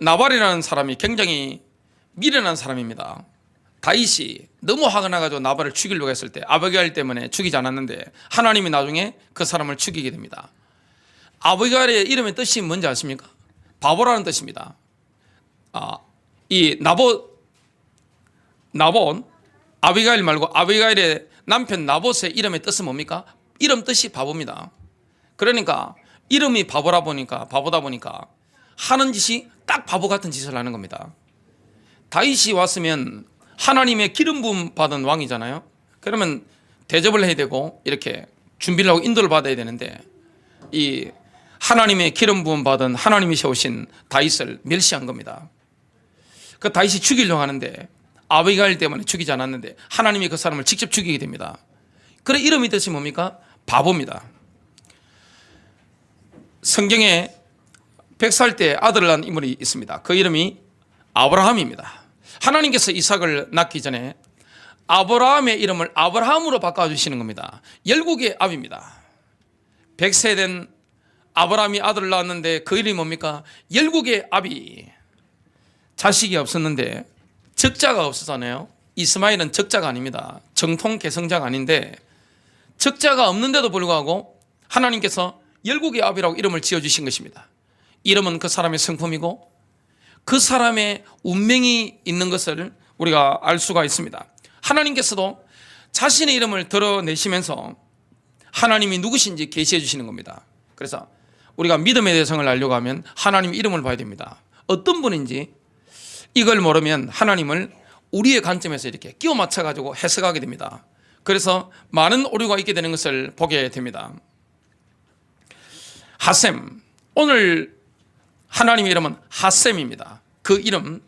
나발이라는 사람이 굉장히 미련한 사람입니다. 다윗이 너무 화가 나가지고 나발을 죽이려고 했을 때 아비가일 때문에 죽이지 않았는데 하나님이 나중에 그 사람을 죽이게 됩니다. 아비가일의 이름의 뜻이 뭔지 아십니까? 바보라는 뜻입니다. 이 나봇 아비가일 말고 아비가일의 남편 나봇의 이름의 뜻은 뭡니까? 이름 뜻이 바보입니다. 그러니까 이름이 바보다 보니까 하는 짓이 딱 바보 같은 짓을 하는 겁니다. 다윗이 왔으면 하나님의 기름 부음 받은 왕이잖아요. 그러면 대접을 해야 되고 이렇게 준비를 하고 인도를 받아야 되는데 이 하나님의 기름 부음 받은 하나님이 세우신 다윗을 멸시한 겁니다. 그 다윗이 죽이려고 하는데 아비가일 때문에 죽이지 않았는데 하나님이 그 사람을 직접 죽이게 됩니다. 그래 이름이 뜻이 뭡니까? 바보입니다. 성경에 100살 때 아들을 낳은 인물이 있습니다. 그 이름이 아브라함입니다. 하나님께서 이삭을 낳기 전에 아브라함의 이름을 아브라함으로 바꿔주시는 겁니다. 열국의 아비입니다. 100세 된 아브라함이 아들을 낳았는데 그 이름이 뭡니까? 열국의 아비. 자식이 없었는데 적자가 없었잖아요. 이스마엘은 적자가 아닙니다. 정통 개성자가 아닌데 적자가 없는데도 불구하고 하나님께서 열국의 아비라고 이름을 지어주신 것입니다. 이름은 그 사람의 성품이고 그 사람의 운명이 있는 것을 우리가 알 수가 있습니다. 하나님께서도 자신의 이름을 드러내시면서 하나님이 누구신지 계시해 주시는 겁니다. 그래서 우리가 믿음의 대상을 알려고 하면 하나님 이름을 봐야 됩니다. 어떤 분인지 이걸 모르면 하나님을 우리의 관점에서 이렇게 끼워 맞춰가지고 해석하게 됩니다. 그래서 많은 오류가 있게 되는 것을 보게 됩니다. 하셈, 오늘 하나님의 이름은 하셈입니다. 그 이름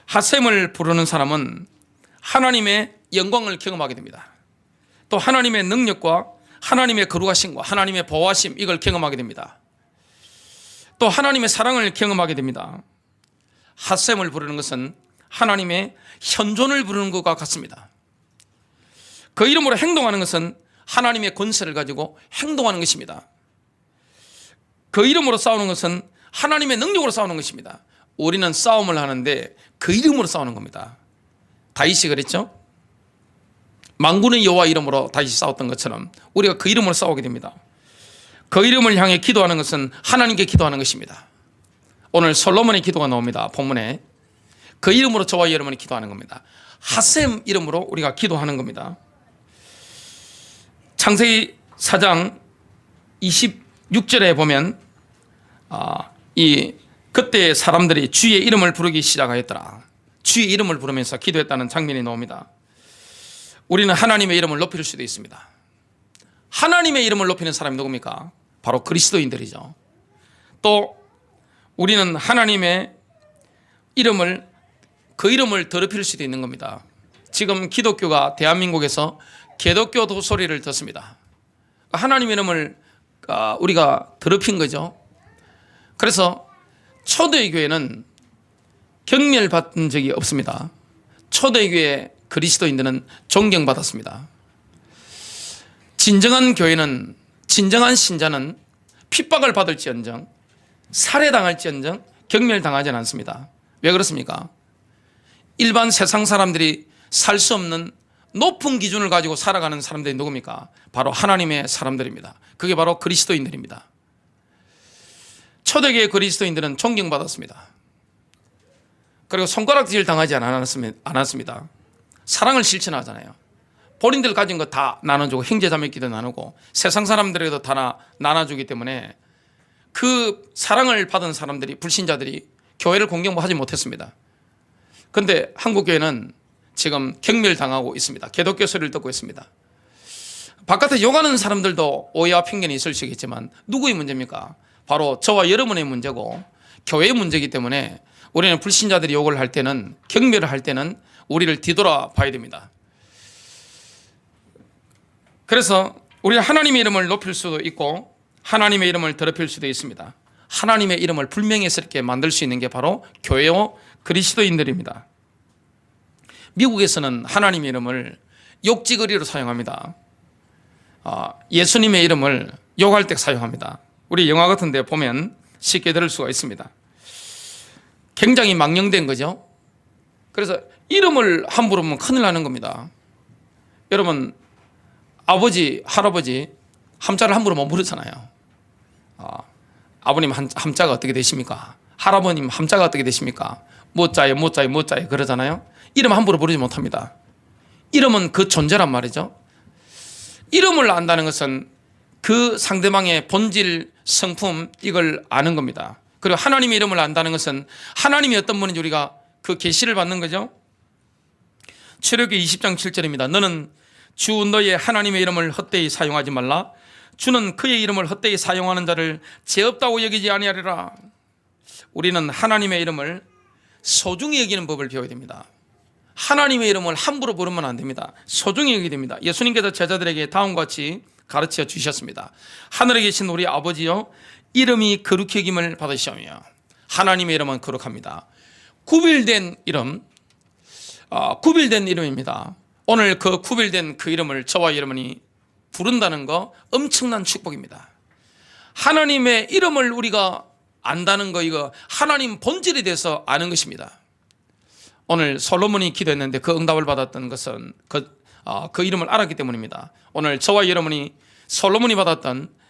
하셈을 부르는 사람은 하나님의 영광을 경험하게 됩니다. 또 하나님의 능력과 하나님의 거룩하심과 하나님의 보호하심 이걸 경험하게 됩니다. 또 하나님의 사랑을 경험하게 됩니다. 하셈을 부르는 것은 하나님의 현존을 부르는 것과 같습니다. 그 이름으로 행동하는 것은 하나님의 권세를 가지고 행동하는 것입니다. 그 이름으로 싸우는 것은 하나님의 능력으로 싸우는 것입니다. 우리는 싸움을 하는데 그 이름으로 싸우는 겁니다. 다윗이 그랬죠? 만군의 여호와 이름으로 다윗이 싸웠던 것처럼 우리가 그 이름으로 싸우게 됩니다. 그 이름을 향해 기도하는 것은 하나님께 기도하는 것입니다. 오늘 솔로몬의 기도가 나옵니다. 본문에 그 이름으로 저와 여러분이 기도하는 겁니다. 하셈 이름으로 우리가 기도하는 겁니다. 창세기 4장 26절에 보면 그때 사람들이 주의 이름을 부르기 시작하였더라. 주의 이름을 부르면서 기도했다는 장면이 나옵니다. 우리는 하나님의 이름을 높일 수도 있습니다. 하나님의 이름을 높이는 사람이 누굽니까? 바로 그리스도인들이죠. 또 우리는 하나님의 이름을 그 이름을 더럽힐 수도 있는 겁니다. 지금 기독교가 대한민국에서 개독교 소리를 듣습니다. 하나님의 이름을 우리가 더럽힌 거죠. 그래서 초대교회는 경멸받은 적이 없습니다. 초대교회 그리스도인들은 존경받았습니다. 진정한 교회는, 진정한 신자는 핍박을 받을지언정 살해당할지언정 경멸당하지는 않습니다. 왜 그렇습니까? 일반 세상 사람들이 살 수 없는 높은 기준을 가지고 살아가는 사람들이 누굽니까? 바로 하나님의 사람들입니다. 그게 바로 그리스도인들입니다. 초대교회 그리스도인들은 존경받았습니다. 그리고 손가락질 당하지 않았습니다. 사랑을 실천하잖아요. 본인들 가진 거 다 나눠주고 형제자매끼리 나누고 세상 사람들에게도 다 나눠주기 때문에 그 사랑을 받은 사람들이, 불신자들이 교회를 공경하지 못했습니다. 그런데 한국교회는 지금 경멸당하고 있습니다. 개독교 소리를 듣고 있습니다. 바깥에 욕하는 사람들도 오해와 편견이 있을 수 있겠지만 누구의 문제입니까? 바로 저와 여러분의 문제고 교회의 문제이기 때문에 우리는 불신자들이 욕을 할 때는, 경멸을 할 때는 우리를 뒤돌아봐야 됩니다. 그래서 우리는 하나님의 이름을 높일 수도 있고 하나님의 이름을 더럽힐 수도 있습니다. 하나님의 이름을 불명예스럽게 만들 수 있는 게 바로 교회와 그리스도인들입니다. 미국에서는 하나님의 이름을 욕지거리로 사용합니다. 예수님의 이름을 욕할 때 사용합니다. 우리 영화 같은 데 보면 쉽게 들을 수가 있습니다. 굉장히 망령된 거죠. 그래서 이름을 함부로 보면 큰일 나는 겁니다. 여러분, 아버지, 할아버지 함자를 함부로 못 부르잖아요. 아버님 함자가 어떻게 되십니까? 할아버님 함자가 어떻게 되십니까? 뭐자에 뭐자에 뭐자에 그러잖아요. 이름 함부로 부르지 못합니다. 이름은 그 존재란 말이죠. 이름을 안다는 것은 그 상대방의 본질, 성품 이걸 아는 겁니다. 그리고 하나님의 이름을 안다는 것은 하나님이 어떤 분인지 우리가 그 계시를 받는 거죠. 출애굽기 20장 7절입니다. 너는 주 너의 하나님의 이름을 헛되이 사용하지 말라. 주는 그의 이름을 헛되이 사용하는 자를 죄 없다고 여기지 아니하리라. 우리는 하나님의 이름을 소중히 여기는 법을 배워야 됩니다. 하나님의 이름을 함부로 부르면 안 됩니다. 소중히 여기게 됩니다. 예수님께서 제자들에게 다음과 같이 가르쳐 주셨습니다. 하늘에 계신 우리 아버지여, 이름이 거룩히 여김을 받으시오며. 하나님의 이름은 거룩합니다. 구별된 이름, 구별된 이름입니다. 오늘 그 구별된 그 이름을 저와 여러분이 부른다는 거 엄청난 축복입니다. 하나님의 이름을 우리가 안다는 거, 이거 하나님 본질에 대해서 아는 것입니다. 오늘 솔로몬이 기도했는데 그 응답을 받았던 것은 그 이름을 알았기 때문입니다. 오늘 저와 여러분이 솔로몬이 받았던,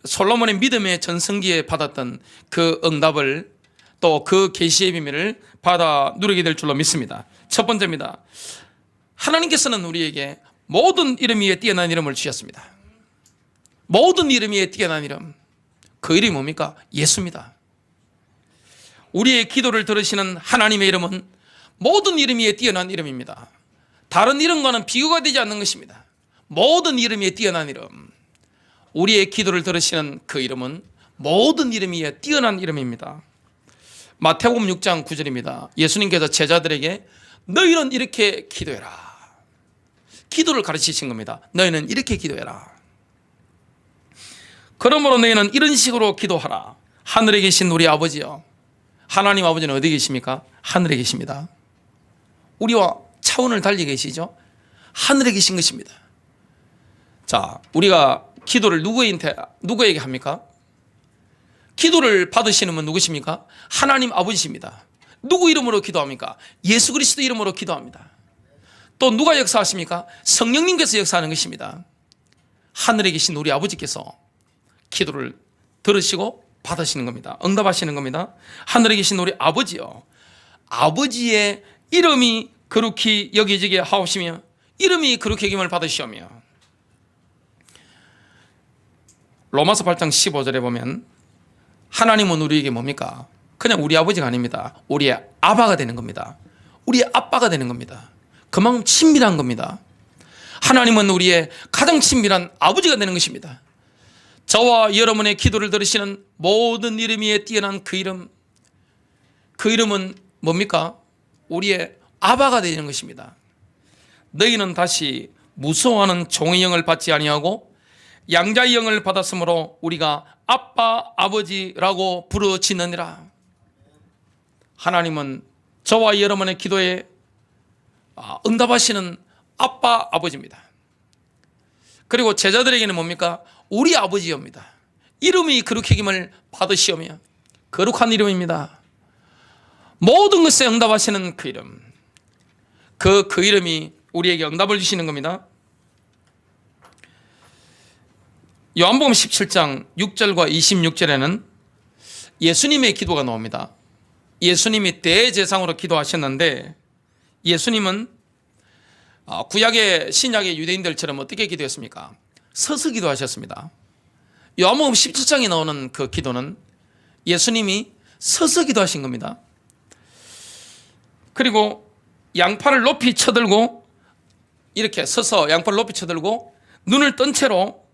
솔로몬의 믿음의 전성기에 받았던 그 응답을, 또 그 계시의 비밀을 받아 누리게 될 줄로 믿습니다. 첫 번째입니다. 하나님께서는 우리에게 모든 이름 위에 뛰어난 이름을 주셨습니다. 모든 이름 위에 뛰어난 이름, 그 이름이 뭡니까? 예수입니다. 우리의 기도를 들으시는 하나님의 이름은 모든 이름 위에 뛰어난 이름입니다. 다른 이름과는 비교가 되지 않는 것입니다. 모든 이름 위에 뛰어난 이름, 우리의 기도를 들으시는 그 이름은 모든 이름 위에 뛰어난 이름입니다. 마태복음 6장 9절입니다. 예수님께서 제자들에게 너희는 이렇게 기도해라. 기도를 가르치신 겁니다. 너희는 이렇게 기도해라. 그러므로 너희는 이런 식으로 기도하라. 하늘에 계신 우리 아버지여. 하나님 아버지는 어디 계십니까? 하늘에 계십니다. 우리와 차원을 달리 계시죠? 하늘에 계신 것입니다. 자, 우리가 기도를 누구에게 합니까? 기도를 받으시는 분 누구십니까? 하나님 아버지십니다. 누구 이름으로 기도합니까? 예수 그리스도 이름으로 기도합니다. 또 누가 역사하십니까? 성령님께서 역사하는 것입니다. 하늘에 계신 우리 아버지께서 기도를 들으시고 받으시는 겁니다. 응답하시는 겁니다. 하늘에 계신 우리 아버지요, 아버지의 이름이 거룩히 여기지게 하옵시며 이름이 거룩히 여김을 받으시오며. 로마서 8장 15절에 보면 하나님은 우리에게 뭡니까? 그냥 우리 아버지가 아닙니다. 우리의 아바가 되는 겁니다. 우리의 아빠가 되는 겁니다. 그만큼 친밀한 겁니다. 하나님은 우리의 가장 친밀한 아버지가 되는 것입니다. 저와 여러분의 기도를 들으시는 모든 이름 위에 뛰어난 그 이름, 그 이름은 뭡니까? 우리의 아바가 되는 것입니다. 너희는 다시 무서워하는 종의 영을 받지 아니하고 양자의 영을 받았으므로 우리가 아빠 아버지라고 부르짖느니라. 하나님은 저와 여러분의 기도에 응답하시는 아빠 아버지입니다. 그리고 제자들에게는 뭡니까? 우리 아버지입니다. 이름이 거룩히 여김을 받으시오며. 거룩한 이름입니다. 모든 것에 응답하시는 그 이름, 그 이름이 우리에게 응답을 주시는 겁니다. 요한복음 17장 6절과 26절에는 예수님의 기도가 나옵니다. 예수님이 대제사장으로 기도하셨는데, 예수님은 구약의 신약의 유대인들처럼 어떻게 기도했습니까? 서서 기도하셨습니다. 요한복음 17장에 나오는 그 기도는 예수님이 서서 기도하신 겁니다. 그리고 양팔을 높이 쳐들고, 이렇게 서서 양팔을 높이 쳐들고 눈을 뜬 채로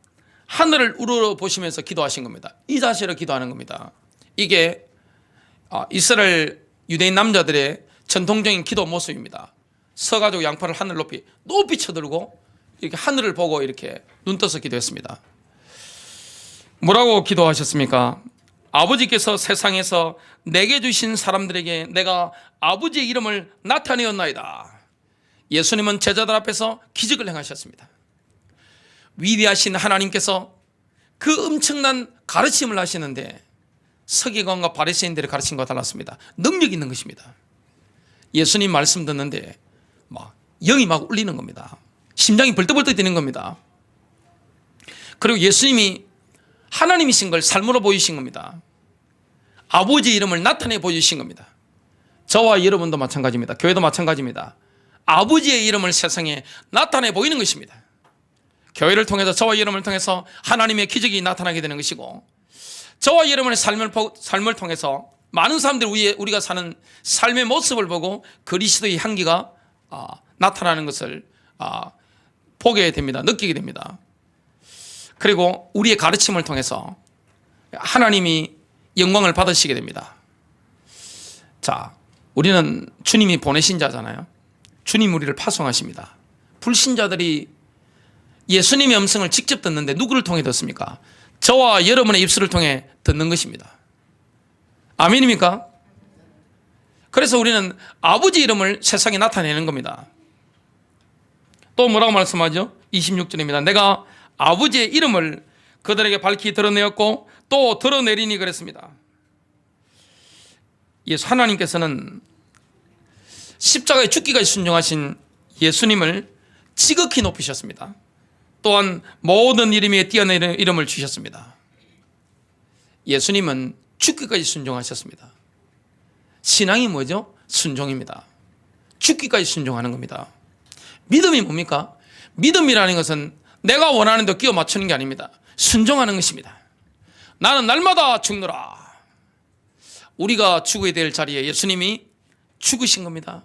하늘을 우러러 보시면서 기도하신 겁니다. 이 자세로 기도하는 겁니다. 이게 이스라엘 유대인 남자들의 전통적인 기도 모습입니다. 서가지고 양팔을 하늘 높이 쳐들고 이렇게 하늘을 보고 이렇게 눈 떠서 기도했습니다. 뭐라고 기도하셨습니까? 아버지께서 세상에서 내게 주신 사람들에게 내가 아버지의 이름을 나타내었나이다. 예수님은 제자들 앞에서 기적을 행하셨습니다. 위대하신 하나님께서 그 엄청난 가르침을 하시는데 서기관과 바리새인들이 가르친 것과 달랐습니다. 능력 있는 것입니다. 예수님 말씀 듣는데 막 영이 막 울리는 겁니다. 심장이 벌떡벌떡 뛰는 겁니다. 그리고 예수님이 하나님이신 걸 삶으로 보이신 겁니다. 아버지의 이름을 나타내 보여주신 겁니다. 저와 여러분도 마찬가지입니다. 교회도 마찬가지입니다. 아버지의 이름을 세상에 나타내 보이는 것입니다. 교회를 통해서 저와 여러분을 통해서 하나님의 기적이 나타나게 되는 것이고, 저와 여러분의 삶을 통해서 많은 사람들이 우리가 사는 삶의 모습을 보고 그리스도의 향기가 나타나는 것을 보게 됩니다. 느끼게 됩니다. 그리고 우리의 가르침을 통해서 하나님이 영광을 받으시게 됩니다. 자, 우리는 주님이 보내신 자잖아요. 주님 우리를 파송하십니다. 불신자들이 예수님의 음성을 직접 듣는데 누구를 통해 듣습니까? 저와 여러분의 입술을 통해 듣는 것입니다. 아멘입니까? 그래서 우리는 아버지 이름을 세상에 나타내는 겁니다. 또 뭐라고 말씀하죠? 26절입니다. 내가 아버지의 이름을 그들에게 밝히 드러내었고 또 드러내리니 그랬습니다. 예수 하나님께서는 십자가에 죽기까지 순종하신 예수님을 지극히 높이셨습니다. 또한 모든 이름 위에 뛰어난 이름을 주셨습니다. 예수님은 죽기까지 순종하셨습니다. 신앙이 뭐죠? 순종입니다. 죽기까지 순종하는 겁니다. 믿음이 뭡니까? 믿음이라는 것은 내가 원하는 데 끼워 맞추는 게 아닙니다. 순종하는 것입니다. 나는 날마다 죽노라. 우리가 죽어야 될 자리에 예수님이 죽으신 겁니다.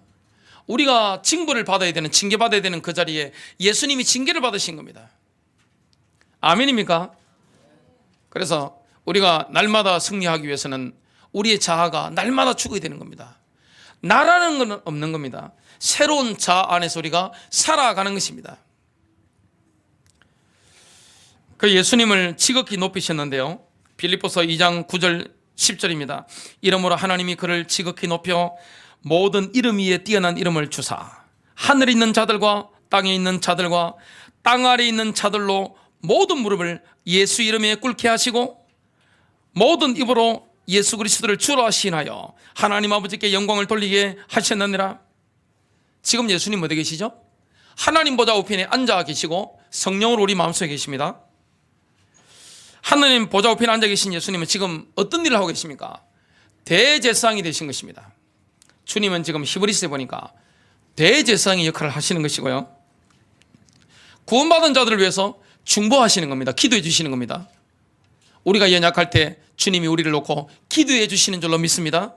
우리가 징벌을 받아야 되는, 징계받아야 되는 그 자리에 예수님이 징계를 받으신 겁니다. 아멘입니까? 그래서 우리가 날마다 승리하기 위해서는 우리의 자아가 날마다 죽어야 되는 겁니다. 나라는 건 없는 겁니다. 새로운 자아 안에서 우리가 살아가는 것입니다. 그 예수님을 지극히 높이셨는데요, 빌립보서 2장 9절 10절입니다. 이러므로 하나님이 그를 지극히 높여 모든 이름 위에 뛰어난 이름을 주사 하늘에 있는 자들과 땅에 있는 자들과 땅 아래에 있는 자들로 모든 무릎을 예수 이름에 꿇게 하시고 모든 입으로 예수 그리스도를 주로 시인하여 하나님 아버지께 영광을 돌리게 하셨느니라. 지금 예수님 어디 계시죠? 하나님 보좌 우편에 앉아 계시고 성령으로 우리 마음속에 계십니다. 하나님 보좌 우편에 앉아 계신 예수님은 지금 어떤 일을 하고 계십니까? 대제사장이 되신 것입니다. 주님은 지금 히브리서에 보니까 대제사장의 역할을 하시는 것이고요, 구원받은 자들을 위해서 중보하시는 겁니다. 기도해 주시는 겁니다. 우리가 연약할 때 주님이 우리를 놓고 기도해 주시는 줄로 믿습니다.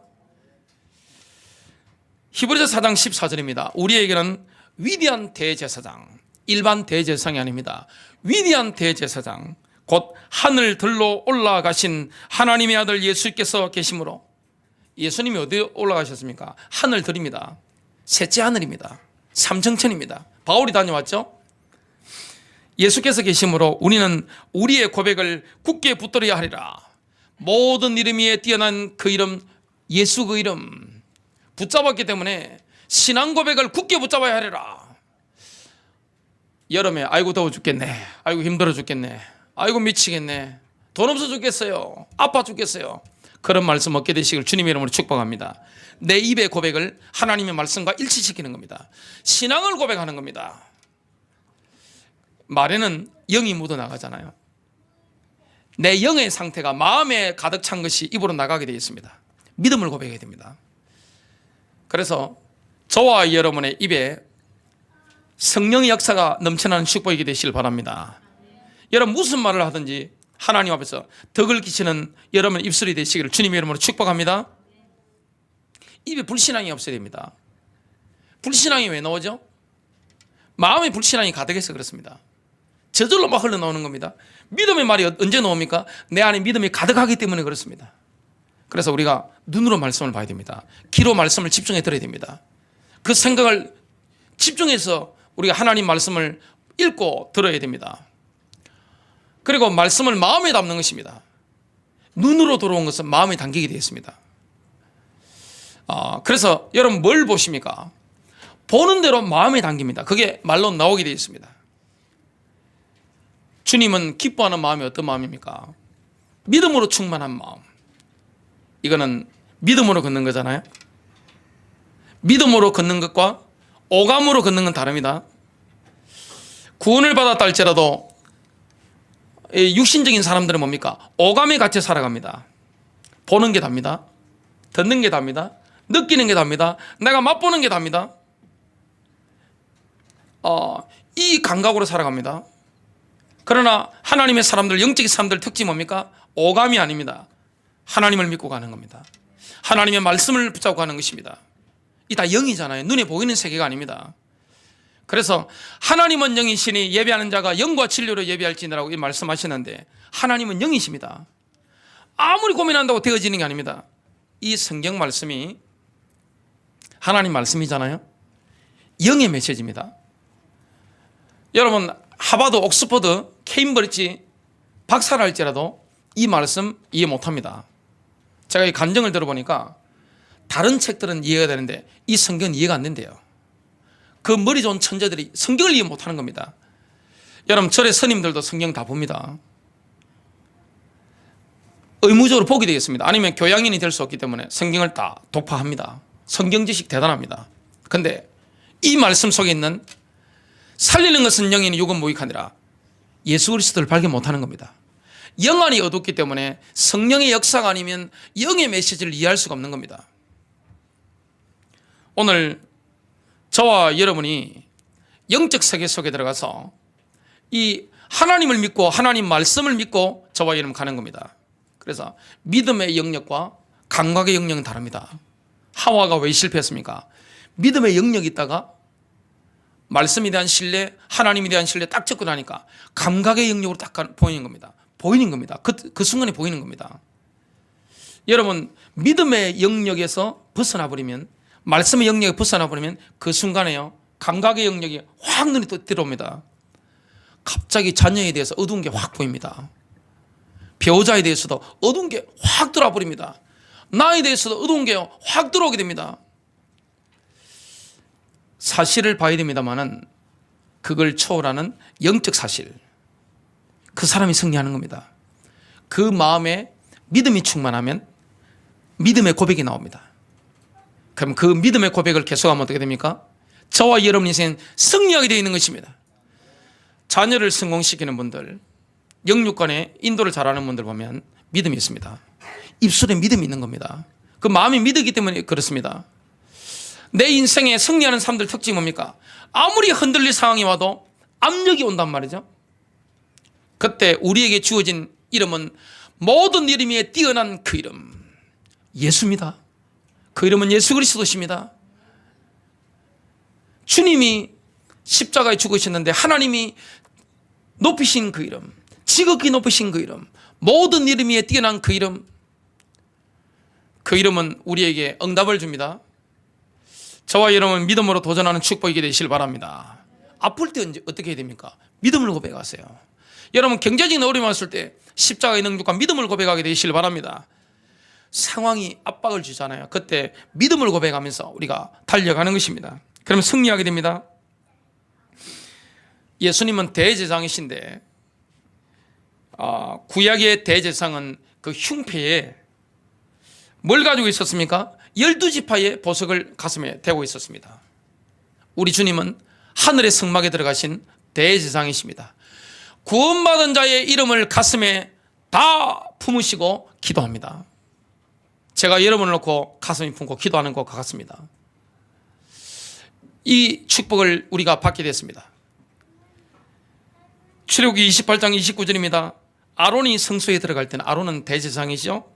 히브리서 4장 14절입니다. 우리에게는 위대한 대제사장, 일반 대제사장이 아닙니다. 위대한 대제사장, 곧 하늘들로 올라가신 하나님의 아들 예수께서 계시므로. 예수님이 어디 올라가셨습니까? 하늘들입니다. 셋째 하늘입니다. 삼층천입니다. 바울이 다녀왔죠? 예수께서 계시므로 우리는 우리의 고백을 굳게 붙들어야 하리라. 모든 이름 위에 뛰어난 그 이름, 예수 그 이름 붙잡았기 때문에 신앙 고백을 굳게 붙잡아야 하리라. 여름에 아이고 더워 죽겠네, 아이고 힘들어 죽겠네, 아이고 미치겠네, 돈 없어 죽겠어요, 아파 죽겠어요, 그런 말씀 얻게 되시길 주님의 이름으로 축복합니다. 내 입의 고백을 하나님의 말씀과 일치시키는 겁니다. 신앙을 고백하는 겁니다. 말에는 영이 묻어나가잖아요. 내 영의 상태가 마음에 가득 찬 것이 입으로 나가게 되어 있습니다. 믿음을 고백해야 됩니다. 그래서 저와 여러분의 입에 성령의 역사가 넘쳐나는 축복이 되시길 바랍니다. 여러분 무슨 말을 하든지 하나님 앞에서 덕을 끼치는 여러분의 입술이 되시기를 주님의 이름으로 축복합니다. 입에 불신앙이 없어야 됩니다. 불신앙이 왜 나오죠? 마음에 불신앙이 가득해서 그렇습니다. 저절로 막 흘러나오는 겁니다. 믿음의 말이 언제 나옵니까? 내 안에 믿음이 가득하기 때문에 그렇습니다. 그래서 우리가 눈으로 말씀을 봐야 됩니다. 귀로 말씀을 집중해 들어야 됩니다. 그 생각을 집중해서 우리가 하나님 말씀을 읽고 들어야 됩니다. 그리고 말씀을 마음에 담는 것입니다. 눈으로 들어온 것은 마음에 담기게 되어 있습니다. 그래서 여러분 뭘 보십니까? 보는 대로 마음에 담깁니다. 그게 말로 나오게 되어 있습니다. 주님은 기뻐하는 마음이 어떤 마음입니까? 믿음으로 충만한 마음, 이거는 믿음으로 걷는 거잖아요. 믿음으로 걷는 것과 오감으로 걷는 건 다릅니다. 구원을 받았다 할지라도 육신적인 사람들은 뭡니까? 오감에 갇혀 살아갑니다. 보는 게 답니다. 듣는 게 답니다. 느끼는 게 답니다. 내가 맛보는 게 답니다. 이 감각으로 살아갑니다. 그러나 하나님의 사람들, 영적인 사람들 특징이 뭡니까? 오감이 아닙니다. 하나님을 믿고 가는 겁니다. 하나님의 말씀을 붙잡고 가는 것입니다. 이 다 영이잖아요. 눈에 보이는 세계가 아닙니다. 그래서 하나님은 영이시니 예배하는 자가 영과 진리로 예배할지니라고 말씀하시는데, 하나님은 영이십니다. 아무리 고민한다고 되어지는 게 아닙니다. 이 성경 말씀이 하나님 말씀이잖아요. 영의 메시지입니다. 여러분 하버드, 옥스퍼드, 케임브리지 박사를 할지라도 이 말씀 이해 못합니다. 제가 이 간증을 들어보니까 다른 책들은 이해가 되는데 이 성경은 이해가 안 된대요. 그 머리 좋은 천재들이 성경을 이해 못하는 겁니다. 여러분 절의 스님들도 성경 다 봅니다. 의무적으로 보게 되겠습니다. 아니면 교양인이 될 수 없기 때문에 성경을 다 독파합니다. 성경 지식 대단합니다. 그런데 이 말씀 속에 있는 살리는 것은 영이니 육은 무익하니라, 예수 그리스도를 발견 못하는 겁니다. 영안이 어둡기 때문에 성령의 역사가 아니면 영의 메시지를 이해할 수가 없는 겁니다. 오늘 저와 여러분이 영적 세계 속에 들어가서 이 하나님을 믿고 하나님 말씀을 믿고 저와 여러분 가는 겁니다. 그래서 믿음의 영역과 감각의 영역은 다릅니다. 하와가 왜 실패했습니까? 믿음의 영역이 있다가 말씀에 대한 신뢰, 하나님에 대한 신뢰 딱 접고 나니까 감각의 영역으로 딱 보이는 겁니다. 보이는 겁니다. 그 순간에 보이는 겁니다. 여러분 믿음의 영역에서 벗어나 버리면, 말씀의 영역에 벗어나 버리면 그 순간에요 감각의 영역이 확 눈에 또 들어옵니다. 갑자기 자녀에 대해서 어두운 게 확 보입니다. 배우자에 대해서도 어두운 게 확 들어와 버립니다. 나에 대해서도 어두운 게 확 들어오게 됩니다. 사실을 봐야 됩니다만은 그걸 초월하는 영적 사실, 그 사람이 승리하는 겁니다. 그 마음에 믿음이 충만하면 믿음의 고백이 나옵니다. 그럼 그 믿음의 고백을 계속하면 어떻게 됩니까? 저와 여러분 인생은 승리하게 되어 있는 것입니다. 자녀를 성공시키는 분들, 영육간에 인도를 잘하는 분들 보면 믿음이 있습니다. 입술에 믿음이 있는 겁니다. 그 마음이 믿었기 때문에 그렇습니다. 내 인생에 승리하는 사람들 특징이 뭡니까? 아무리 흔들릴 상황이 와도 압력이 온단 말이죠. 그때 우리에게 주어진 이름은 모든 이름 위에 뛰어난 그 이름, 예수입니다. 그 이름은 예수 그리스도십니다. 주님이 십자가에 죽으셨는데 하나님이 높이신 그 이름, 지극히 높이신 그 이름, 모든 이름 위에 뛰어난 그 이름, 그 이름은 우리에게 응답을 줍니다. 저와 여러분 믿음으로 도전하는 축복이 되시길 바랍니다. 아플 때 어떻게 해야 됩니까? 믿음을 고백하세요. 여러분 경제적인 어려움이 왔을 때 십자가의 능력과 믿음을 고백하게 되시길 바랍니다. 상황이 압박을 주잖아요. 그때 믿음을 고백하면서 우리가 달려가는 것입니다. 그러면 승리하게 됩니다. 예수님은 대제사장이신데 구약의 대제사장은 그 흉패에 뭘 가지고 있었습니까? 12지파의 보석을 가슴에 대고 있었습니다. 우리 주님은 하늘의 성막에 들어가신 대제사장이십니다. 구원받은 자의 이름을 가슴에 다 품으시고 기도합니다. 제가 여러분을 놓고 가슴에 품고 기도하는 것과 같습니다. 이 축복을 우리가 받게 됐습니다. 출애굽기 28장 29절입니다. 아론이 성소에 들어갈 때는, 아론은 대제사장이죠,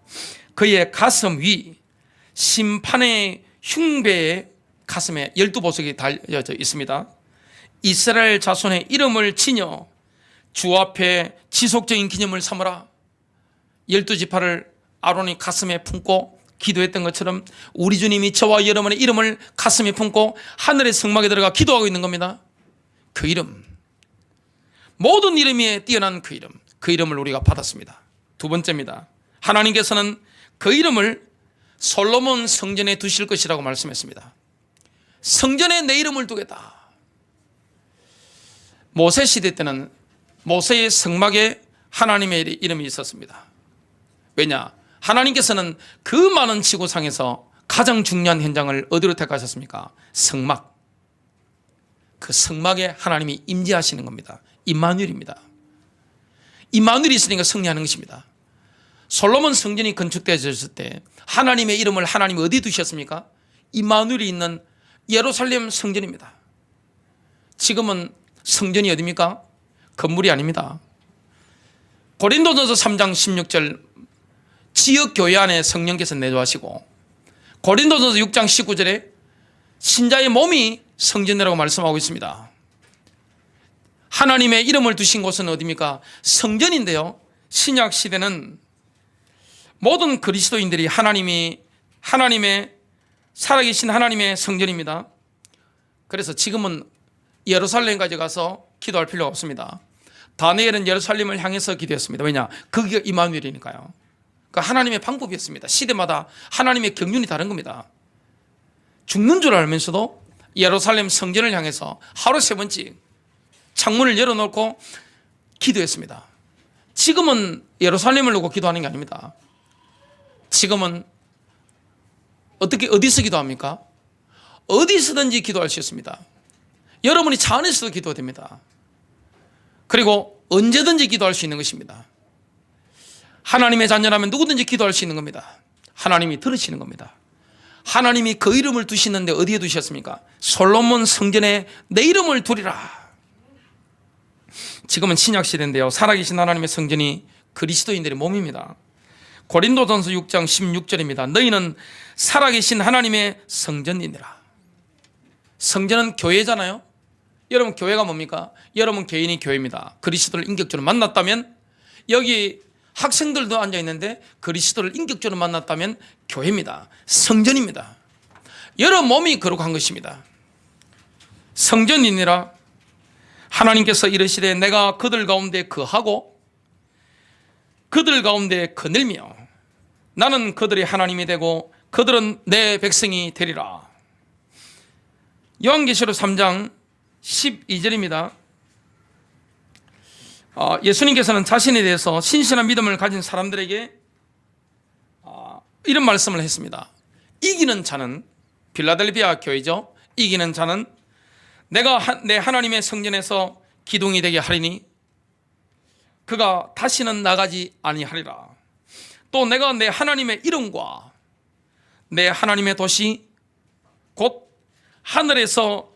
그의 가슴 위 심판의 흉배의 가슴에 12보석이 달려져 있습니다. 이스라엘 자손의 이름을 지녀 주 앞에 지속적인 기념을 삼으라. 12지파를 아론이 가슴에 품고 기도했던 것처럼 우리 주님이 저와 여러분의 이름을 가슴에 품고 하늘의 성막에 들어가 기도하고 있는 겁니다. 그 이름, 모든 이름 위에 뛰어난 그 이름, 그 이름을 우리가 받았습니다. 두 번째입니다. 하나님께서는 그 이름을 솔로몬 성전에 두실 것이라고 말씀했습니다. 성전에 내 이름을 두겠다. 모세 시대 때는 모세의 성막에 하나님의 이름이 있었습니다. 왜냐? 하나님께서는 그 많은 지구상에서 가장 중요한 현장을 어디로 택하셨습니까? 성막. 그 성막에 하나님이 임재하시는 겁니다. 임마누엘입니다. 임마누엘이 있으니까 승리하는 것입니다. 솔로몬 성전이 건축되어졌을 때 하나님의 이름을 하나님이 어디 두셨습니까? 임마누엘이 있는 예루살렘 성전입니다. 지금은 성전이 어디입니까? 건물이 아닙니다. 고린도전서 3장 16절 지역교회 안에 성령께서 내주하시고, 고린도전서 6장 19절에 신자의 몸이 성전이라고 말씀하고 있습니다. 하나님의 이름을 두신 곳은 어디입니까? 성전인데요, 신약 시대는 모든 그리스도인들이 하나님의 살아계신 하나님의 성전입니다. 그래서 지금은 예루살렘까지 가서 기도할 필요가 없습니다. 다니엘은 예루살렘을 향해서 기도했습니다. 왜냐? 거기가 임마누엘이니까요. 그러니까 하나님의 방법이었습니다. 시대마다 하나님의 경륜이 다른 겁니다. 죽는 줄 알면서도 예루살렘 성전을 향해서 하루 3번씩 창문을 열어놓고 기도했습니다. 지금은 예루살렘을 놓고 기도하는 게 아닙니다. 지금은 어디서 기도합니까? 어디서든지 기도할 수 있습니다. 여러분이 차 안에서도 기도가 됩니다. 그리고 언제든지 기도할 수 있는 것입니다. 하나님의 자녀라면 누구든지 기도할 수 있는 겁니다. 하나님이 들으시는 겁니다. 하나님이 그 이름을 두시는데 어디에 두셨습니까? 솔로몬 성전에 내 이름을 두리라. 지금은 신약시대인데요, 살아계신 하나님의 성전이 그리스도인들의 몸입니다. 고린도전서 6장 16절입니다. 너희는 살아계신 하나님의 성전이니라. 성전은 교회잖아요. 여러분, 교회가 뭡니까? 여러분 개인이 교회입니다. 그리스도를 인격적으로 만났다면, 여기 학생들도 앉아있는데 그리스도를 인격적으로 만났다면 교회입니다. 성전입니다. 여러분 몸이 거룩한 것입니다. 성전이니라. 하나님께서 이르시되 내가 그들 가운데 거하고 그들 가운데 거늘며 나는 그들의 하나님이 되고 그들은 내 백성이 되리라. 요한계시록 3장 12절입니다. 예수님께서는 자신에 대해서 신실한 믿음을 가진 사람들에게 이런 말씀을 했습니다. 이기는 자는, 빌라델비아 교회죠, 이기는 자는 내가 내 하나님의 성전에서 기둥이 되게 하리니 그가 다시는 나가지 아니하리라. 또 내가 내 하나님의 이름과 내 하나님의 도시 곧 하늘에서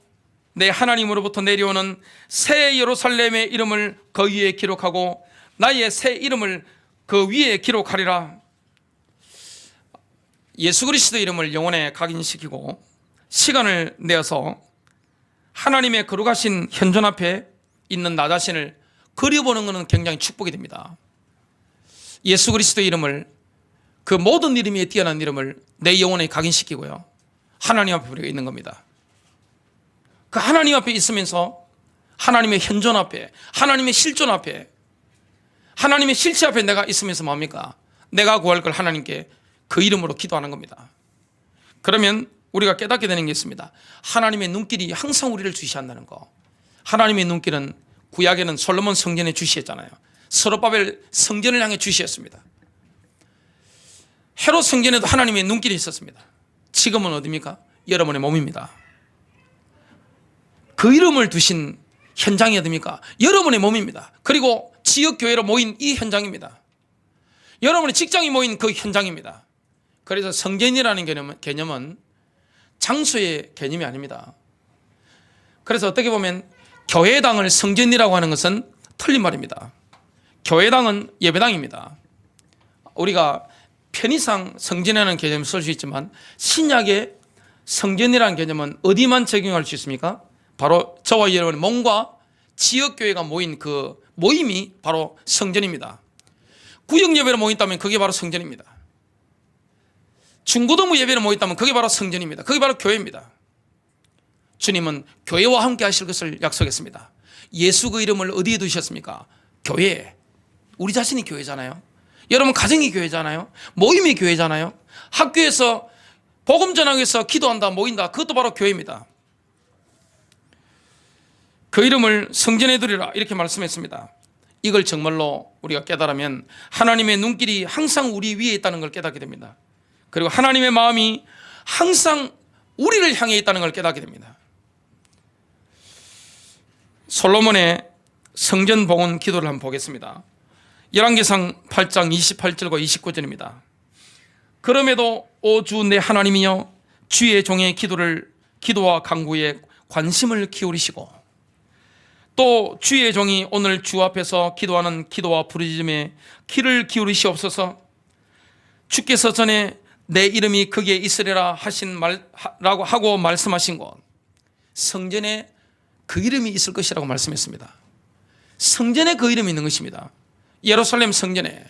내 하나님으로부터 내려오는 새 예루살렘의 이름을 그 위에 기록하고 나의 새 이름을 그 위에 기록하리라. 예수 그리스도 이름을 영혼에 각인시키고 시간을 내어서 하나님의 거룩하신 현존 앞에 있는 나 자신을 그려보는 것은 굉장히 축복이 됩니다. 예수 그리스도 이름을, 그 모든 이름 위에 뛰어난 이름을 내 영혼에 각인시키고요, 하나님 앞에 우리가 있는 겁니다. 그 하나님 앞에 있으면서 하나님의 현존 앞에, 하나님의 실존 앞에, 하나님의 실체 앞에 내가 있으면서 뭡니까? 내가 구할 걸 하나님께 그 이름으로 기도하는 겁니다. 그러면 우리가 깨닫게 되는 게 있습니다. 하나님의 눈길이 항상 우리를 주시한다는 거. 하나님의 눈길은 구약에는 솔로몬 성전에 주시했잖아요. 스룹바벨 성전을 향해 주시했습니다. 헤롯 성전에도 하나님의 눈길이 있었습니다. 지금은 어디입니까? 여러분의 몸입니다. 그 이름을 두신 현장이 어디입니까? 여러분의 몸입니다. 그리고 지역교회로 모인 이 현장입니다. 여러분의 직장이 모인 그 현장입니다. 그래서 성전이라는 개념은 장소의 개념이 아닙니다. 그래서 어떻게 보면 교회당을 성전이라고 하는 것은 틀린 말입니다. 교회당은 예배당입니다. 우리가 편의상 성전이라는 개념을 쓸 수 있지만 신약의 성전이라는 개념은 어디만 적용할 수 있습니까? 바로 저와 여러분의 몸과 지역교회가 모인 그 모임이 바로 성전입니다. 구역예배로 모였다면 그게 바로 성전입니다. 중고등부 예배로 모였다면 그게 바로 성전입니다. 그게 바로 교회입니다. 주님은 교회와 함께 하실 것을 약속했습니다. 예수 그 이름을 어디에 두셨습니까? 교회에. 우리 자신이 교회잖아요. 여러분 가정이 교회잖아요. 모임이 교회잖아요. 학교에서 복음 전하기 위해서 기도한다, 모인다, 그것도 바로 교회입니다. 그 이름을 성전에 두리라 이렇게 말씀했습니다. 이걸 정말로 우리가 깨달으면 하나님의 눈길이 항상 우리 위에 있다는 걸 깨닫게 됩니다. 그리고 하나님의 마음이 항상 우리를 향해 있다는 걸 깨닫게 됩니다. 솔로몬의 성전 봉헌 기도를 한번 보겠습니다. 열왕기상 8장 28절과 29절입니다. 그럼에도 오 주 내 하나님이여 주의 종의 기도와 간구에 관심을 기울이시고 또 주의 종이 오늘 주 앞에서 기도하는 기도와 부르짖음에 귀를 기울이시옵소서. 주께서 전에 내 이름이 거기에 있으리라 하라고 하고 말씀하신 곳 성전에 그 이름이 있을 것이라고 말씀했습니다. 성전에 그 이름이 있는 것입니다. 예루살렘 성전에,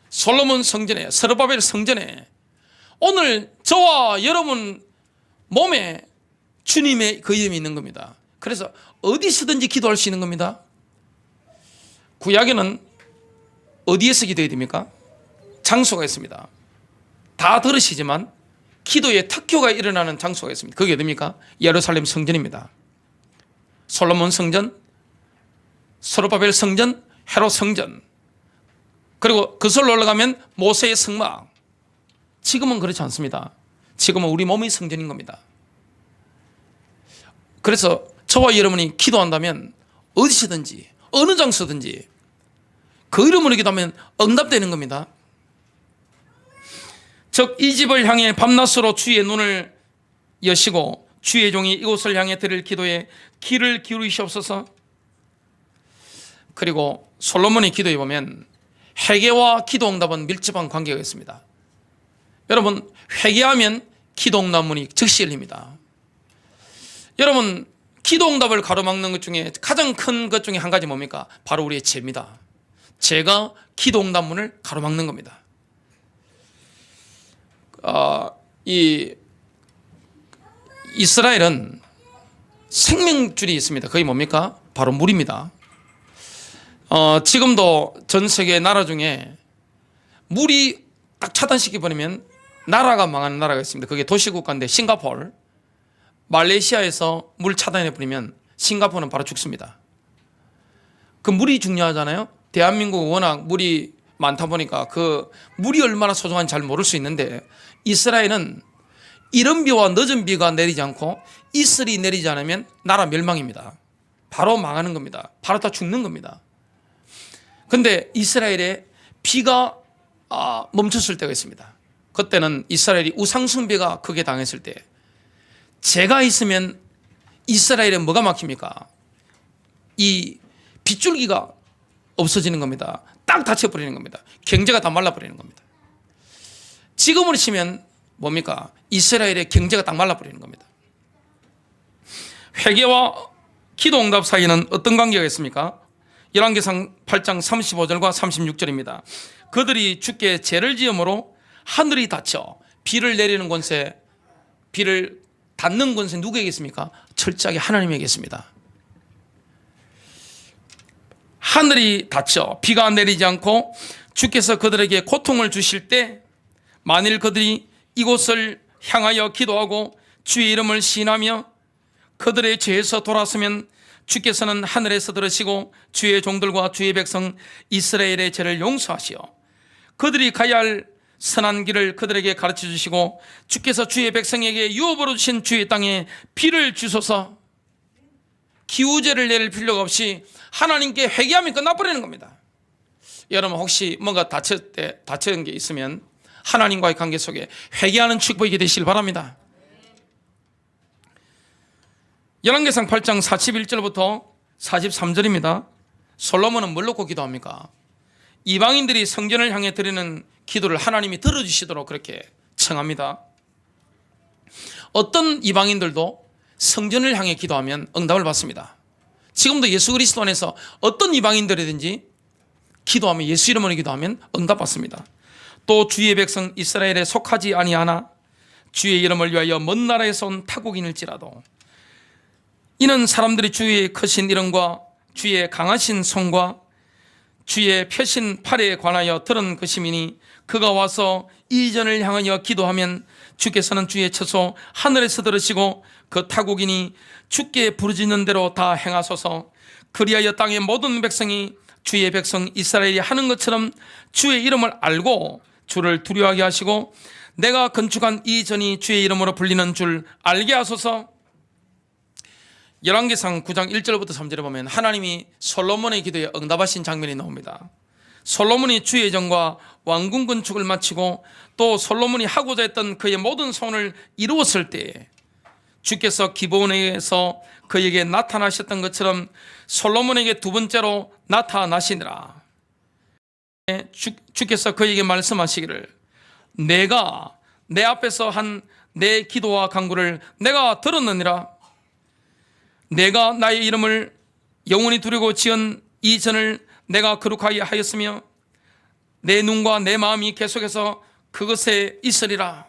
솔로몬 성전에, 스룹바벨 성전에 오늘 저와 여러분 몸에 주님의 그 이름이 있는 겁니다. 그래서 어디서든지 기도할 수 있는 겁니다. 구약에는 어디에서 기도해야 됩니까? 장소가 있습니다. 다 들으시지만 기도의 특효가 일어나는 장소가 있습니다. 그게 어디입니까? 예루살렘 성전입니다. 솔로몬 성전, 스룹바벨 성전, 헤롯 성전, 그리고 그슬로 올라가면 모세의 성막. 지금은 그렇지 않습니다. 지금은 우리 몸의 성전인 겁니다. 그래서 저와 여러분이 기도한다면 어디서든지 어느 장소든지 그 이름으로 기도하면 응답되는 겁니다. 즉 이 집을 향해 밤낮으로 주의 눈을 여시고 주의 종이 이곳을 향해 드릴 기도에 귀를 기울이시옵소서. 그리고 솔로몬의 기도에 보면 회개와 기도 응답은 밀접한 관계가 있습니다. 여러분 회개하면 기도 응답문이 즉시 열립니다. 여러분 기도 응답을 가로막는 것 중에 가장 큰 것 중에 한 가지 뭡니까? 바로 우리의 죄입니다. 죄가 기도 응답문을 가로막는 겁니다. 이 이스라엘은 생명줄이 있습니다. 그게 뭡니까? 바로 물입니다. 지금도 전 세계 나라 중에 물이 딱 차단시켜버리면 나라가 망하는 나라가 있습니다. 그게 도시국가인데 싱가포르. 말레이시아에서 물 차단해버리면 싱가포르는 바로 죽습니다. 그 물이 중요하잖아요. 대한민국은 워낙 물이 많다 보니까 그 물이 얼마나 소중한지 잘 모를 수 있는데 이스라엘은 이른 비와 늦은 비가 내리지 않고 이슬이 내리지 않으면 나라 멸망입니다. 바로 망하는 겁니다. 바로 다 죽는 겁니다. 근데 이스라엘에 비가 멈췄을 때가 있습니다. 그때는 이스라엘이 우상숭배가 크게 당했을 때 재가 있으면 이스라엘에 뭐가 막힙니까? 이 빗줄기가 없어지는 겁니다. 딱 닫혀버리는 겁니다. 경제가 다 말라버리는 겁니다. 지금으로 치면 뭡니까? 이스라엘의 경제가 딱 말라버리는 겁니다. 회개와 기도 응답 사이에는 어떤 관계가 있습니까? 열왕기상 8장 35절과 36절입니다. 그들이 주께 죄를 지음으로 하늘이 닫혀 비를 내리는 권세, 비를 닫는 권세 누구에게 있습니까? 철저하게 하나님에게 있습니다. 하늘이 닫혀 비가 내리지 않고 주께서 그들에게 고통을 주실 때 만일 그들이 이곳을 향하여 기도하고 주의 이름을 시인하며 그들의 죄에서 돌아서면 주께서는 하늘에서 들으시고 주의 종들과 주의 백성 이스라엘의 죄를 용서하시어 그들이 가야 할 선한 길을 그들에게 가르쳐 주시고 주께서 주의 백성에게 유업으로 주신 주의 땅에 비를 주소서. 기우제를 내릴 필요가 없이 하나님께 회개하면 끝나버리는 겁니다. 여러분 혹시 뭔가 다친 게 있으면 하나님과의 관계 속에 회개하는 축복이 되시길 바랍니다. 열왕기상 8장 41절부터 43절입니다. 솔로몬은 뭘 놓고 기도합니까? 이방인들이 성전을 향해 드리는 기도를 하나님이 들어주시도록 그렇게 청합니다. 어떤 이방인들도 성전을 향해 기도하면 응답을 받습니다. 지금도 예수 그리스도 안에서 어떤 이방인들이든지 기도하면 예수 이름으로 기도하면 응답받습니다. 또 주의 백성 이스라엘에 속하지 아니하나 주의 이름을 위하여 먼 나라에서 온 타국인일지라도 이는 사람들이 주의 크신 이름과 주의 강하신 손과 주의 펴신 팔에 관하여 들은 것이니 그가 와서 이전을 향하여 기도하면 주께서는 주의 처소 하늘에서 들으시고 그 타국인이 주께 부르짖는 대로 다 행하소서. 그리하여 땅의 모든 백성이 주의 백성 이스라엘이 하는 것처럼 주의 이름을 알고 주를 두려워하게 하시고 내가 건축한 이 전이 주의 이름으로 불리는 줄 알게 하소서. 열왕기상 9장 1절부터 3절에 보면 하나님이 솔로몬의 기도에 응답하신 장면이 나옵니다. 솔로몬이 주의 전과 왕궁 건축을 마치고 또 솔로몬이 하고자 했던 그의 모든 소원을 이루었을 때에 주께서 기브온에서 그에게 나타나셨던 것처럼 솔로몬에게 두 번째로 나타나시니라. 주께서 그에게 말씀하시기를 내가 내 앞에서 한 내 기도와 간구를 내가 들었느니라. 내가 나의 이름을 영원히 두려고 지은 이 전을 내가 거룩하게 하였으며 내 눈과 내 마음이 계속해서 그것에 있으리라.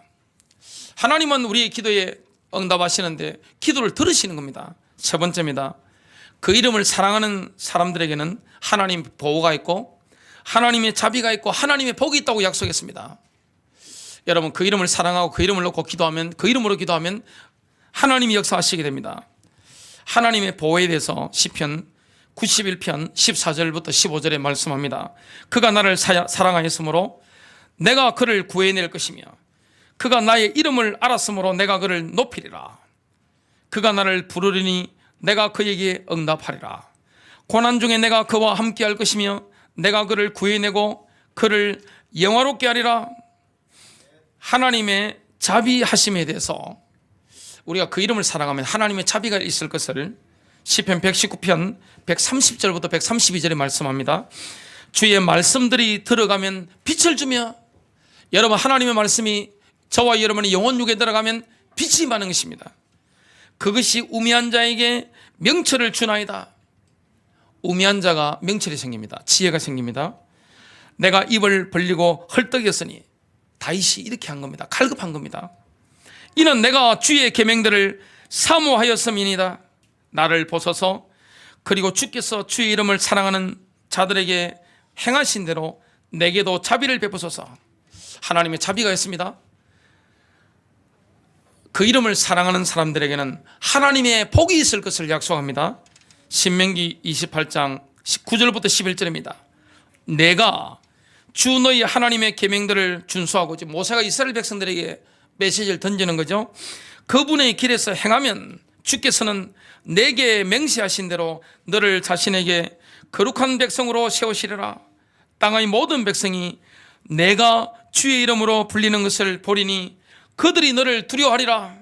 하나님은 우리의 기도에 응답하시는데 기도를 들으시는 겁니다. 세 번째입니다. 그 이름을 사랑하는 사람들에게는 하나님 보호가 있고 하나님의 자비가 있고 하나님의 복이 있다고 약속했습니다. 여러분, 그 이름을 사랑하고 그 이름을 놓고 기도하면, 그 이름으로 기도하면 하나님이 역사하시게 됩니다. 하나님의 보호에 대해서 시편 91편 14절부터 15절에 말씀합니다. 그가 나를 사랑하였으므로 내가 그를 구해낼 것이며 그가 나의 이름을 알았으므로 내가 그를 높이리라. 그가 나를 부르리니 내가 그에게 응답하리라. 고난 중에 내가 그와 함께할 것이며 내가 그를 구해내고 그를 영화롭게 하리라. 하나님의 자비하심에 대해서 우리가 그 이름을 사랑하면 하나님의 자비가 있을 것을 시편 119편 130절부터 132절에 말씀합니다. 주의 말씀들이 들어가면 빛을 주며, 여러분, 하나님의 말씀이 저와 여러분의 영혼육에 들어가면 빛이 많은 것입니다. 그것이 우매한 자에게 명철을 주나이다. 우매한 자가 명철이 생깁니다. 지혜가 생깁니다. 내가 입을 벌리고 헐떡였으니, 다윗이 이렇게 한 겁니다. 갈급한 겁니다. 이는 내가 주의 계명들을 사모하였음이니이다. 나를 보소서. 그리고 주께서 주의 이름을 사랑하는 자들에게 행하신 대로 내게도 자비를 베푸소서. 하나님의 자비가 있습니다. 그 이름을 사랑하는 사람들에게는 하나님의 복이 있을 것을 약속합니다. 신명기 28장 9절부터 11절입니다. 내가 주 너희 하나님의 계명들을 준수하고, 지금 모세가 이스라엘 백성들에게 메시지를 던지는 거죠. 그분의 길에서 행하면 주께서는 내게 맹세하신 대로 너를 자신에게 거룩한 백성으로 세우시리라. 땅의 모든 백성이 내가 주의 이름으로 불리는 것을 보리니 그들이 너를 두려워하리라.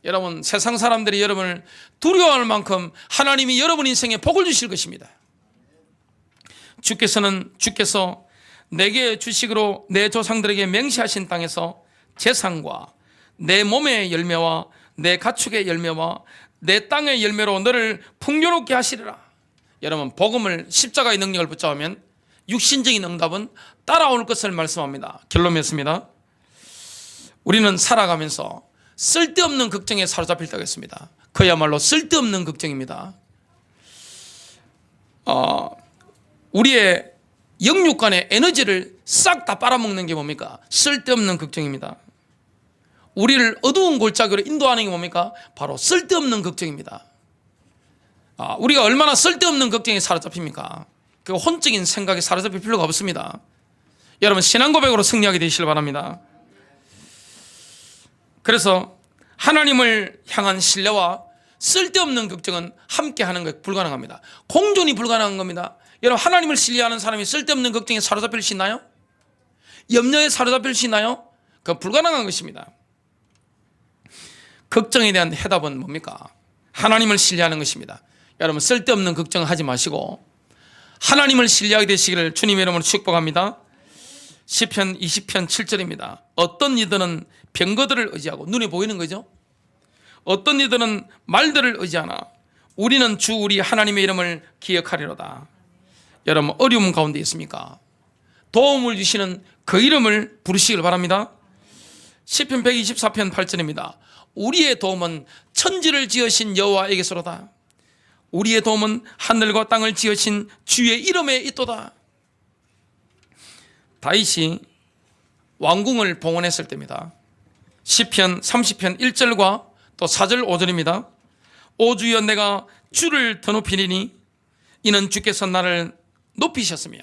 여러분, 세상 사람들이 여러분을 두려워할 만큼 하나님이 여러분 인생에 복을 주실 것입니다. 주께서 내게 주식으로 내 조상들에게 맹세하신 땅에서 재산과 내 몸의 열매와 내 가축의 열매와 내 땅의 열매로 너를 풍요롭게 하시리라. 여러분, 복음을, 십자가의 능력을 붙잡으면 육신적인 응답은 따라올 것을 말씀합니다. 결론 맺습니다. 우리는 살아가면서 쓸데없는 걱정에 사로잡힐 때가 있습니다. 그야말로 쓸데없는 걱정입니다. 우리의 영육간의 에너지를 싹 다 빨아먹는 게 뭡니까? 쓸데없는 걱정입니다. 우리를 어두운 골짜기로 인도하는 게 뭡니까? 바로 쓸데없는 걱정입니다. 우리가 얼마나 쓸데없는 걱정에 사로잡힙니까? 그 혼적인 생각에 사로잡힐 필요가 없습니다. 여러분, 신앙 고백으로 승리하게 되시길 바랍니다. 그래서 하나님을 향한 신뢰와 쓸데없는 걱정은 함께 하는 게 불가능합니다. 공존이 불가능한 겁니다. 여러분, 하나님을 신뢰하는 사람이 쓸데없는 걱정에 사로잡힐 수 있나요? 염려에 사로잡힐 수 있나요? 그건 불가능한 것입니다. 걱정에 대한 해답은 뭡니까? 하나님을 신뢰하는 것입니다. 여러분, 쓸데없는 걱정하지 마시고 하나님을 신뢰하게 되시기를 주님의 이름으로 축복합니다. 시편 20편 7절입니다. 어떤 이들은 병거들을 의지하고, 눈에 보이는 거죠. 어떤 이들은 말들을 의지하나 우리는 주 우리 하나님의 이름을 기억하리로다. 여러분, 어려움 가운데 있습니까? 도움을 주시는 그 이름을 부르시길 바랍니다. 시편 124편 8절입니다. 우리의 도움은 천지를 지으신 여호와에게서로다. 우리의 도움은 하늘과 땅을 지으신 주의 이름에 있도다. 다윗이 왕궁을 봉헌했을 때입니다. 시편 30편 1절과 또 4절 5절입니다. 오 주여, 내가 주를 더 높이리니 이는 주께서 나를 높이셨으며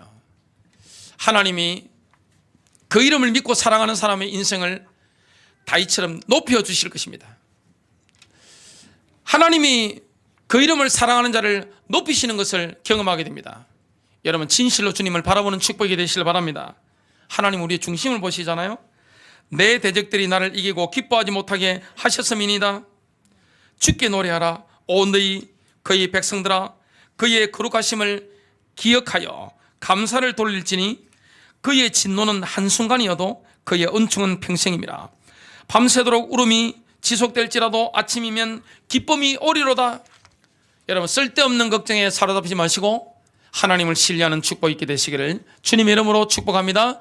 하나님이 그 이름을 믿고 사랑하는 사람의 인생을 다윗처럼 높여주실 것입니다. 하나님이 그 이름을 사랑하는 자를 높이시는 것을 경험하게 됩니다. 여러분 진실로 주님을 바라보는 축복이 되시길 바랍니다. 하나님 우리의 중심을 보시잖아요. 내 대적들이 나를 이기고 기뻐하지 못하게 하셨음이니이다. 주께 노래하라. 오 너희 그의 백성들아, 그의 거룩하심을 기억하여 감사를 돌릴지니 그의 진노는 한순간이어도 그의 은총은 평생임이라. 밤새도록 울음이 지속될지라도 아침이면 기쁨이 오리로다. 여러분 쓸데없는 걱정에 사로잡히지 마시고 하나님을 신뢰하는 축복 있게 되시기를 주님의 이름으로 축복합니다.